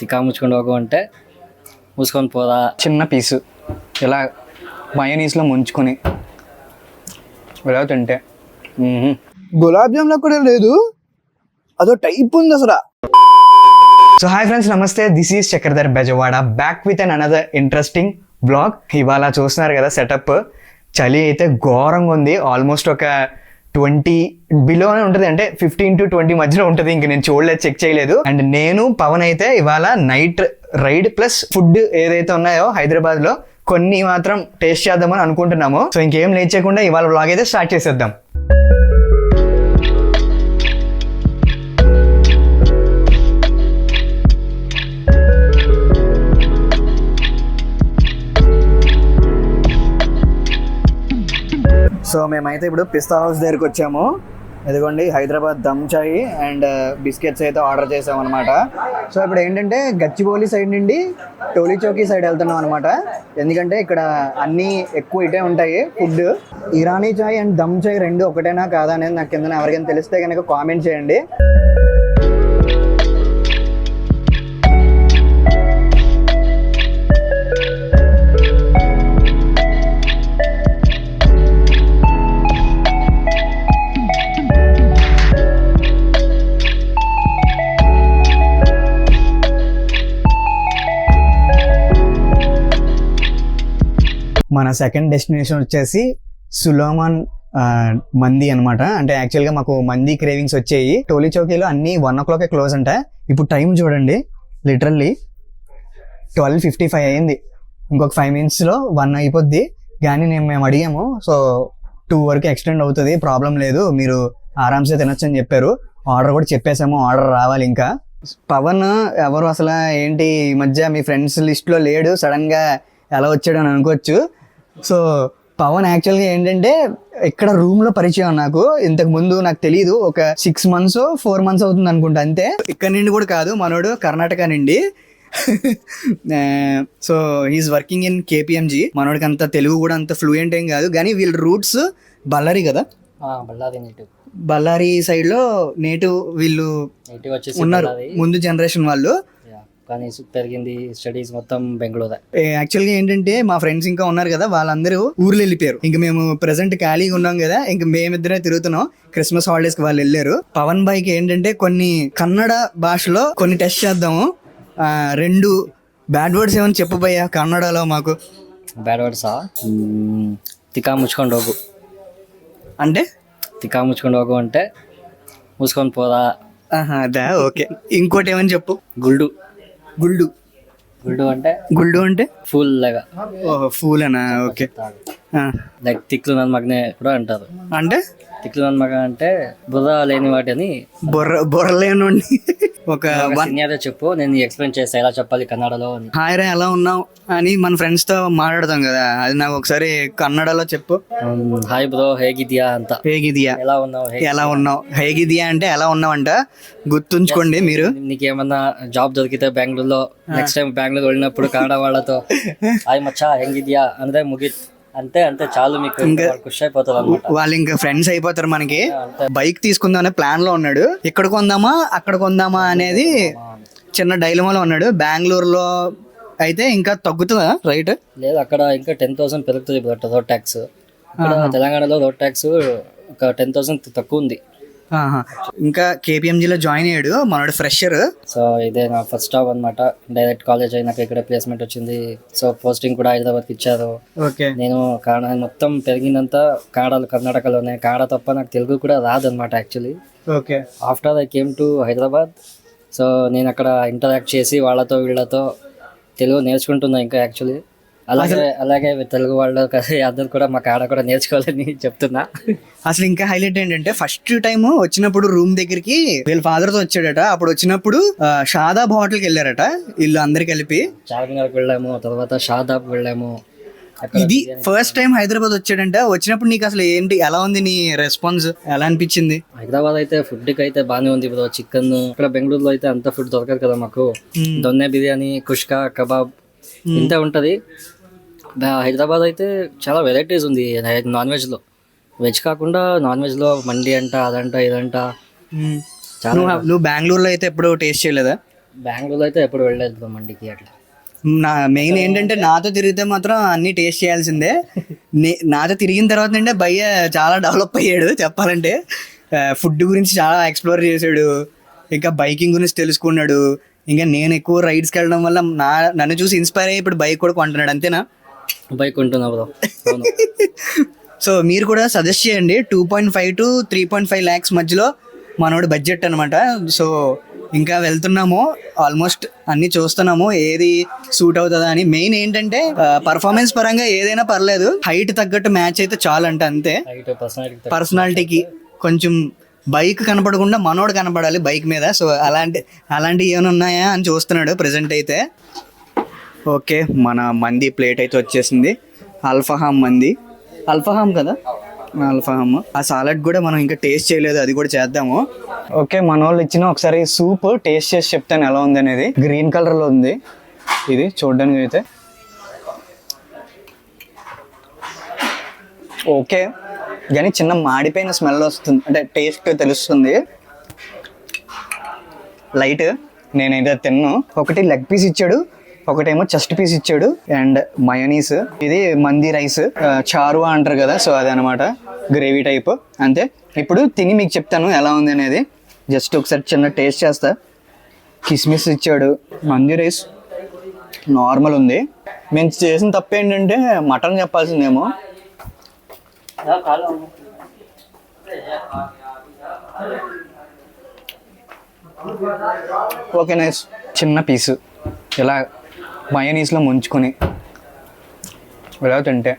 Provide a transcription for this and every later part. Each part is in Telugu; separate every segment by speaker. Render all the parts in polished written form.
Speaker 1: తిక్కా ముచ్చుకొని పోకు అంటే మూసుకొని పోదా.
Speaker 2: చిన్న పీసు ఇలా మయోనీస్లో ముంచుకొని ఇలా తింటే
Speaker 3: గులాబ్ జామ్లో కూడా లేదు, అదో టైప్ ఉంది అసలు.
Speaker 2: సో హాయ్ ఫ్రెండ్స్, నమస్తే. This is Chakradhar Bezawada back with an another interesting blog. ఇవాళ చూస్తున్నారు కదా సెటప్. చలి అయితే ఘోరంగా ఉంది. ఆల్మోస్ట్ ఒక 20 బిలోనే ఉంటుంది, అంటే 15 to 20 మధ్యలో ఉంటుంది. ఇంక నేను చూడలేదు, చెక్ చేయలేదు. అండ్ నేను పవన్ అయితే ఇవాళ నైట్ రైడ్ ప్లస్ ఫుడ్ ఏదైతే ఉన్నాయో హైదరాబాద్ లో కొన్ని మాత్రం టేస్ట్ చేద్దామని అనుకుంటున్నాము. సో ఇంకేం లేట్ చేయకుండా ఇవాళ బ్లాగ్ అయితే స్టార్ట్ చేసేద్దాం. సో మేమైతే ఇప్పుడు పిస్తా హౌస్ దగ్గరికి వచ్చాము. ఇదిగోండి హైదరాబాద్ దమ్ చాయ్ అండ్ బిస్కెట్స్ అయితే ఆర్డర్ చేసాం అనమాట. సో ఇప్పుడు ఏంటంటే గచ్చిబౌలి సైడ్ నుండి టోలీ చౌకీ సైడ్ వెళ్తున్నాం అనమాట. ఎందుకంటే ఇక్కడ అన్నీ ఎక్కువ ఇటే ఉంటాయి ఫుడ్. ఇరానీ చాయ్ అండ్ దమ్ చాయ్ రెండు ఒకటేనా కాదా అనేది నాకు కింద ఎవరికైనా తెలిస్తే కనుక కామెంట్ చేయండి. మన సెకండ్ డెస్టినేషన్ వచ్చేసి సులోమాన్ మంది అనమాట. అంటే యాక్చువల్గా మాకు మంది క్రేవింగ్స్ వచ్చాయి. టోలీ చౌకీలో అన్ని 1 o'clock క్లోజ్ ఉంటాయి. ఇప్పుడు టైం చూడండి, లిటరల్లీ 12:55 అయింది. ఇంకొక 5 minutesలో 1 అయిపోద్ది. కానీ మేము అడిగాము, సో 2 వరకు ఎక్స్టెండ్ అవుతుంది, ప్రాబ్లం లేదు, మీరు ఆరామ్సే తినొచ్చు అని చెప్పారు. ఆర్డర్ కూడా చెప్పేసాము, ఆర్డర్ రావాలి. ఇంకా పవన్ ఎవరు అసలు ఏంటి ఈ మధ్య మీ ఫ్రెండ్స్ లిస్ట్లో లేడు, సడన్గా ఎలా వచ్చాడు అని అనుకోవచ్చు. సో పవన్ యాక్చువల్గా ఏంటంటే ఇక్కడ రూమ్లో పరిచయం నాకు. ఇంతకు ముందు నాకు తెలియదు, ఒక 6 months 4 months అవుతుంది అనుకుంటా, అంతే. ఇక్కడ నుండి కూడా కాదు, మనోడు కర్ణాటక నుండి. So he's working in KPMG. మనోడికి అంత తెలుగు కూడా అంత ఫ్లూయెంట్ ఏం కాదు, కానీ వీళ్ళ రూట్స్ బళ్ళారి కదా, బళ్ళారి సైడ్లో నేటివ్ వీళ్ళు ఉన్నారు, ముందు జనరేషన్ వాళ్ళు.
Speaker 1: కానీ పెరిగింది స్టడీస్ మొత్తం బెంగళూరు.
Speaker 3: యాక్చువల్గా ఏంటంటే మా ఫ్రెండ్స్ ఇంకా ఉన్నారు కదా, వాళ్ళందరూ ఊర్లు వెళ్ళిపోయారు. ఇంక మేము ప్రెసెంట్ ఖాళీగా ఉన్నాం కదా, ఇంక మేమిద్దరే తిరుగుతున్నాం. క్రిస్మస్ హాలిడేస్ కి వాళ్ళు వెళ్ళారు. పవన్ బాయ్కి ఏంటంటే కొన్ని కన్నడ భాషలో కొన్ని టెస్ట్ చేద్దాము. 2 బ్యాడ్ వర్డ్స్ ఏమైనా చెప్పబోయా కన్నడలో మాకు?
Speaker 1: బ్యాడ్ వర్డ్సా? తిక్కా ముచ్చుకొని పోకు
Speaker 3: అంటే,
Speaker 1: తిక్కా ముచ్చుకొని పోకు అంటే మూసుకొని పోదా.
Speaker 3: అదా, ఓకే. ఇంకోటి ఏమని చెప్పు?
Speaker 1: గుల్డు.
Speaker 3: గుల్డు
Speaker 1: గుల్డు అంటే
Speaker 3: గుల్డు అంటే
Speaker 1: ఫూల్ లాగా.
Speaker 3: ఓహో, ఫూల్ అనా, ఓకే.
Speaker 1: లైక్ తిక్లు నన్ను మగనే కూడా అంటారు.
Speaker 3: అంటే
Speaker 1: తిక్లు నన్ను మగ అంటే బుర్ర లేని వాటిని.
Speaker 3: బొర్రలేను ఒక
Speaker 1: సీనియర్ చెప్పు, నేను ఎక్స్ప్లెయిన్ చేస్తా ఎలా చెప్పాలి కన్నడలో అని.
Speaker 3: హాయ్ రా, ఎలా ఉన్నావు అని మన ఫ్రెండ్స్ తో మాట్లాడతాం కదా, అది నాకు ఒకసారి కన్నడలో చెప్పు.
Speaker 1: హాయ్ బ్రో, హేగిదియా అంత.
Speaker 3: హేగిదియా,
Speaker 1: ఎలా ఉన్నావు?
Speaker 3: ఎలా ఉన్నావు. హేగిదియా అంటే ఎలా ఉన్నావు అంట, గుర్తుంచుకోండి మీరు.
Speaker 1: నీకేమన్నా జాబ్ దొరికితే బెంగళూరులో, నెక్స్ట్ టైం బెంగళూరు వెళ్ళినప్పుడు కన్నడ వాళ్ళతో హాయ్ మచ్చా హెంగిదియా అంటే ముగిత్, అంతే అంతే చాలు, మీకు ఖుషి అయిపోతారు అనమాట.
Speaker 3: వాళ్ళు ఇంకా ఫ్రెండ్స్ అయిపోతారు మనకి. బైక్ తీసుకుందాం అనే ప్లాన్ లో ఉన్నాడు. ఇక్కడ కొందామా అక్కడ కొందామా అనేది చిన్న డైలమాలో ఉన్నాడు. బెంగళూరులో అయితే ఇంకా తగ్గుతుందా రైట్?
Speaker 1: లేదు, అక్కడ ఇంకా 10,000 పెరుగుతుంది రోడ్ ట్యాక్స్. ఇక్కడ తెలంగాణలో రోడ్ ట్యాక్స్ ఒక 10,000 తక్కువ ఉంది.
Speaker 3: ఇంకా KPMGలో జాయిన్ అయ్యాడు మనోడు, ఫ్రెషర్.
Speaker 1: సో ఇదే నా ఫస్ట్ జాబ్ అనమాట. డైరెక్ట్ కాలేజ్ అయినాక ఇక్కడ ప్లేస్మెంట్ వచ్చింది. సో పోస్టింగ్ కూడా హైదరాబాద్కి ఇచ్చారు.
Speaker 3: ఓకే.
Speaker 1: నేను మొత్తం పెరిగిందంతా కర్ణాటకలోనే. కన్నడ తప్ప నాకు తెలుగు కూడా రాదనమాట actually.
Speaker 3: Okay.
Speaker 1: After I came to Hyderabad, so నేను అక్కడ ఇంటరాక్ట్ చేసి వాళ్ళతో వీళ్ళతో తెలుగు నేర్చుకుంటున్నా ఇంకా యాక్చువల్లీ. అలాగే తెలుగు వాళ్ళు అందరు కూడా మా కాడ కూడా నేర్చుకోవాలని చెప్తున్నా.
Speaker 3: అసలు ఇంకా హైలైట్ ఏంటంటే ఫస్ట్ టైం వచ్చినప్పుడు రూమ్ దగ్గరికి వీళ్ళ ఫాదర్ తో వచ్చాడట. అప్పుడు వచ్చినప్పుడు షాదాబ్ హోటల్కి వెళ్ళారట వీళ్ళు అందరు కలిపి.
Speaker 1: చార్మినార్కి వెళ్ళాము, తర్వాత షాదాబ్ వెళ్ళాము.
Speaker 3: ఇది ఫస్ట్ టైం హైదరాబాద్ వచ్చాడంట. వచ్చినప్పుడు నీకు అసలు ఏంటి, ఎలా ఉంది నీ రెస్పాన్స్, ఎలా అనిపించింది?
Speaker 1: హైదరాబాద్ అయితే ఫుడ్ కి అయితే బాగానే ఉంది బ్రో. చికెన్ ఇక్కడ బెంగళూరులో అయితే అంత ఫుడ్ దొరకదు కదా మాకు. దొన్నె బిర్యానీ, కుష్కా, కబాబ్ ఇంత ఉంటది. హైదరాబాద్ అయితే చాలా వెరైటీస్ ఉంది నాన్ వెజ్లో. వెజ్ కాకుండా నాన్ వెజ్లో మండి అంట, అదంట, ఇదంట.
Speaker 3: నువ్వు బెంగళూరులో అయితే ఎప్పుడు టేస్ట్ చేయలేదా?
Speaker 1: బెంగళూరులో అయితే ఎప్పుడు వెళ్ళలేదు బ్రో మండికి అట్లా.
Speaker 3: నా మెయిన్ ఏంటంటే నాతో తిరిగితే మాత్రం అన్ని టేస్ట్ చేయాల్సిందే. నాతో తిరిగిన తర్వాత అంటే భయ్య చాలా డెవలప్ అయ్యాడు చెప్పాలంటే. ఫుడ్ గురించి చాలా ఎక్స్ప్లోర్ చేశాడు, ఇంకా బైకింగ్ గురించి తెలుసుకున్నాడు. ఇంకా నేను ఎక్కువ రైడ్స్కి వెళ్ళడం వల్ల నన్ను చూసి ఇన్స్పైర్ అయ్యి ఇప్పుడు బైక్ కూడా కొంటున్నాడు. అంతేనా?
Speaker 1: బైక్ ఉంటున్నా బ్రో. అవును.
Speaker 3: సో మీరు కూడా సజెస్ట్ చేయండి. 2.5 to 3.5 lakhs మధ్యలో మనోడి బడ్జెట్ అనమాట. సో ఇంకా వెళ్తున్నాము, ఆల్మోస్ట్ అన్ని చూస్తున్నాము ఏది సూట్ అవుతుందా అని. మెయిన్ ఏంటంటే పర్ఫార్మెన్స్ పరంగా ఏదైనా పర్లేదు, హైట్ తగ్గట్టు మ్యాచ్ అయితే చాలు అంట అంతే. పర్సనాలిటీకి కొంచెం బైక్ కనపడకుండా మనోడు కనపడాలి బైక్ మీద. సో అలాంటివి ఏమైనా ఉన్నాయా అని చూస్తున్నాడు ప్రెసెంట్ అయితే. ఓకే, మన మంది ప్లేట్ అయితే వచ్చేసింది. అల్ఫహామ్ మంది, అల్ఫహామ్ కదా, అల్ఫహామ్. ఆ సాలడ్ కూడా మనం ఇంకా టేస్ట్ చేయలేదు, అది కూడా చేద్దాము. ఓకే, మన వాళ్ళు ఇచ్చిన ఒకసారి సూప్ టేస్ట్ చేసి చెప్తాను ఎలా ఉంది అనేది. గ్రీన్ కలర్లో ఉంది ఇది చూడడానికి అయితే. ఓకే, కానీ చిన్న మాడిపోయిన స్మెల్ వస్తుంది, అంటే టేస్ట్ తెలుస్తుంది లైట్. నేనైతే తిన్నాను. ఒకటి లెగ్ పీస్ ఇచ్చాడు, ఒకటేమో చెస్ట్ పీస్ ఇచ్చాడు, అండ్ మయోనీస్. ఇది మంది రైస్, చారువా అంటారు కదా, సో అదనమాట గ్రేవీ టైప్ అంతే. ఇప్పుడు తిని మీకు చెప్తాను ఎలా ఉంది అనేది. జస్ట్ ఒకసారి చిన్న టేస్ట్ చేస్తా. కిస్మిస్ ఇచ్చాడు, మంది రైస్ నార్మల్ ఉంది. మేము చేసిన తప్పు ఏంటంటే మటన్ చెప్పాల్సిందేమో. Okay nice. చిన్న పీసు ఇలా మయోనీస్లో ముంచుకొని ఇలా తింటే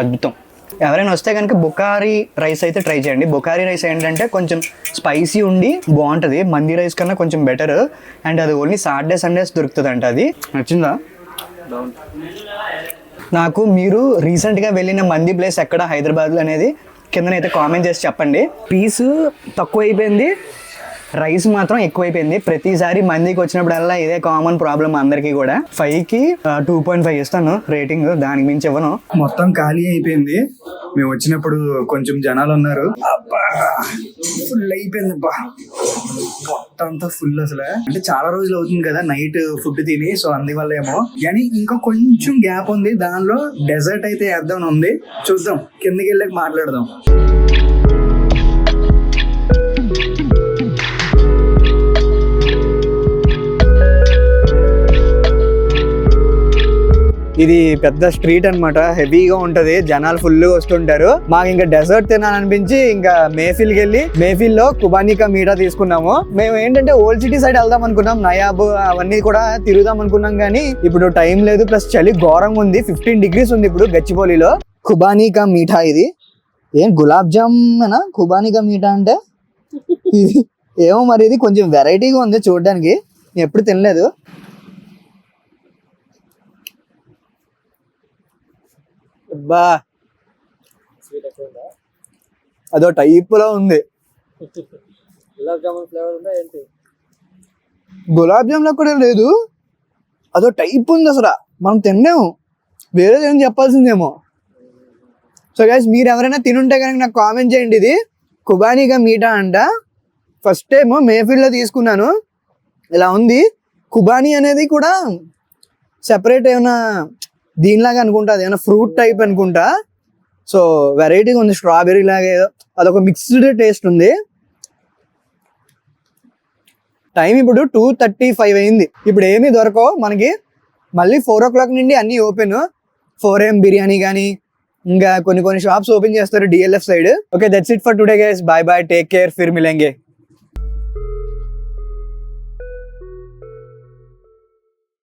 Speaker 3: అద్భుతం. ఎవరైనా వస్తే కనుక బుకారీ రైస్ అయితే ట్రై చేయండి. బుకారీ రైస్ ఏంటంటే కొంచెం స్పైసీ ఉండి బాగుంటుంది, మంది రైస్ కన్నా కొంచెం బెటర్. అండ్ అది ఓన్లీ సాటర్డే సండేస్ దొరుకుతుంది అంట. అది నచ్చిందా నాకు? మీరు రీసెంట్గా వెళ్ళిన మంది ప్లేస్ ఎక్కడ హైదరాబాద్లో అనేది కిందనైతే కామెంట్ చేసి చెప్పండి. పీసు తక్కువ అయిపోయింది, రైస్ మాత్రం ఎక్కువైపోయింది. ప్రతిసారి మందికి వచ్చినప్పుడల్లా ఇదే కామన్ ప్రాబ్లం అందరికీ కూడా. 5కి 2.5 ఇస్తాను రేటింగ్, దానికి మించి ఇవ్వను. మొత్తం ఖాళీ అయిపోయింది. మేము వచ్చినప్పుడు కొంచెం జనాలు ఉన్నారు, ఫుల్ అయిపోయింది మొత్తం అంతా ఫుల్. అసలు అంటే చాలా రోజులు అవుతుంది కదా నైట్ ఫుడ్ తిని, సో అందువల్ల ఏమో. కానీ ఇంకా కొంచెం గ్యాప్ ఉంది, దానిలో డెజర్ట్ అయితే వేద్దాం ఉంది. చూద్దాం, కిందకి వెళ్ళాక మాట్లాడదాం. ఇది పెద్ద స్ట్రీట్ అన్నమాట, హెవీగా ఉంటది, జనాలు ఫుల్ వస్తుంటారు. మాకు ఇంకా డెజర్ట్ తినాలనిపించి ఇంకా మేఫిల్కి వెళ్ళి మేఫిల్ లో కుబానికా మీఠా తీసుకున్నాము. మేము ఏంటంటే ఓల్డ్ సిటీ సైడ్ వెళ్దాం అనుకున్నాం, నయాబ్ అవన్నీ కూడా తిరుగుదాం అనుకున్నాం, కానీ ఇప్పుడు టైం లేదు, ప్లస్ చలి ఘోరంగా ఉంది. 15 degrees ఉంది ఇప్పుడు గచ్చిబౌలిలో. కుబానికా మీఠా ఇది ఏం గులాబ్ జామునా కుబానికా మీఠా అంటే? ఇది ఏమో మరి, ఇది కొంచెం వెరైటీగా ఉంది చూడడానికి, నేను ఎప్పుడు తినలేదు. బా అదో టైప్ లో ఉంది.
Speaker 1: గులాబ్ జామున్ ఫ్లేవర్ ఉందా ఏంటి?
Speaker 3: గులాబ్ జామ్ లో కూడా లేదు, అదో టైప్ ఉంది. అసలు మనం తిన్నాము, వేరేది ఏం చెప్పాల్సిందేమో. సో గైస్, మీరు ఎవరైనా తినుంటే కనుక నాకు కామెంట్ చేయండి. ఇది కుబానికా మీఠా అంట. ఫస్ట్ టైం మేఫిల్లో తీసుకున్నాను, ఇలా ఉంది. కుబానీ అనేది కూడా సెపరేట్ ఏమైనా దీనిలాగా అనుకుంటా, అది ఏమైనా ఫ్రూట్ టైప్ అనుకుంటా. సో వెరైటీగా ఉంది, స్ట్రాబెర్రీ లాగా ఏదో, అదొక మిక్స్డ్ టేస్ట్ ఉంది. టైం ఇప్పుడు 2:35 అయింది. ఇప్పుడు ఏమీ దొరకవు మనకి. మళ్ళీ 4 o'clock నుండి అన్నీ ఓపెన్. 4 AM బిర్యానీ కానీ ఇంకా కొన్ని షాప్స్ ఓపెన్ చేస్తారు DLF side. Okay, that's it for today guys. Bye bye, take care, ఫిర్ మిలేంగే.